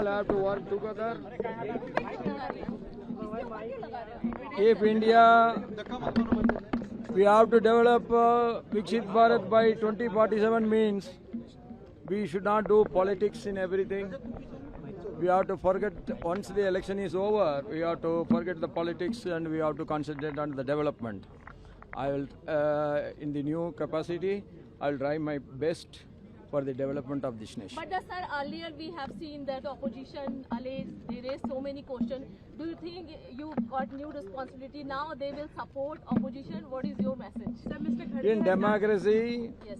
all have to work together. If India, we have to develop Viksit Bharat by 2047 means we should not do politics in everything. We have to forget, once the election is over, we have to forget the politics and we have to concentrate on the development. I will, in the new capacity, I will try my best for the development of this nation. But sir, earlier we have seen that opposition they raised so many questions. Do you think you got new responsibility now? They will support opposition. What is your message? Sir, Mr. In democracy, yes.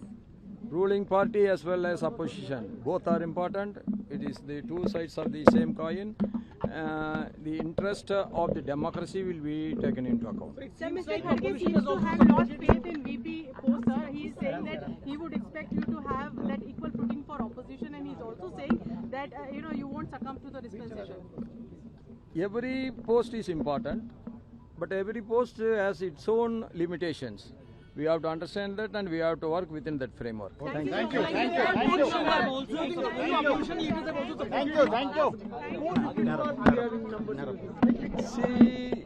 ruling party as well as opposition, both are important. It is the two sides of the same coin. The interest of the democracy will be taken into account. Sir, Mr. Kharge seems to have lost faith in VP post, sir. He is saying that he would expect you to have that equal footing for opposition, and he is also saying that you won't succumb to the dispensation. Every post is important, but every post has its own limitations. We have to understand that and we have to work within that framework. Thank you. Thank you. Thank you. Thank you. Thank you. Thank you. See,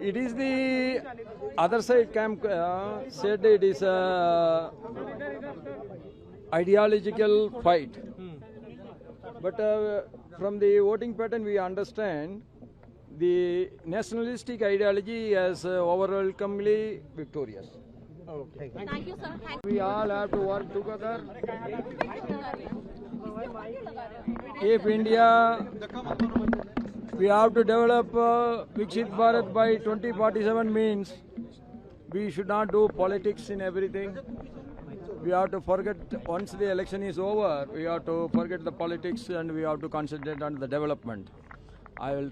it is the other side camp said it is a ideological fight. But from the voting pattern we understand the nationalistic ideology is overwhelmingly victorious. Okay. Thank you, sir. We all have to work together. If India, we have to develop Viksit Bharat by 2047 means we should not do politics in everything. We have to forget, once the election is over, we have to forget the politics and we have to concentrate on the development. I will,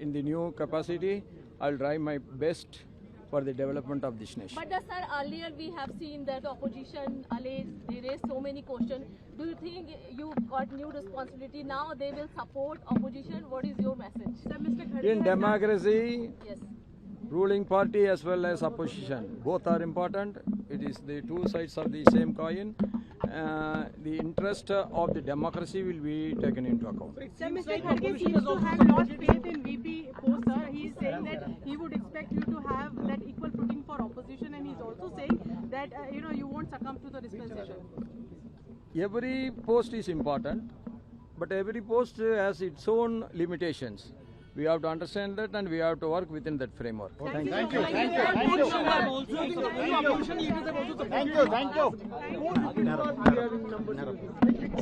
in the new capacity, I will try my best for the development of this nation. But sir, earlier we have seen that opposition they raised so many questions. Do you think you got new responsibility now? They will support opposition. What is your message? Sir, Mr. Kharge In democracy, yes. ruling party as well as opposition, both are important. It is the two sides of the same coin. The interest of the democracy will be taken into account. Sir, Mr. Kharge seems to have lost faith in VP post, sir. He is saying that he would expect you to have that equal footing for opposition, and he is also saying that you won't succumb to the dispensation. Every post is important, but every post has its own limitations. We have to understand that and we have to work within that framework. Thank you. Thank you. Thank you. Thank you. Thank you. Thank you.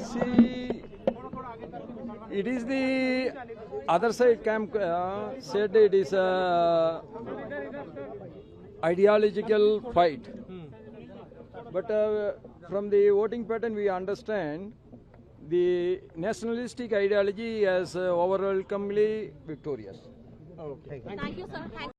See, it is the other side camp said it is a ideological fight. But from the voting pattern we understand the nationalistic ideology is overwhelmingly victorious. Okay. Thank you, sir.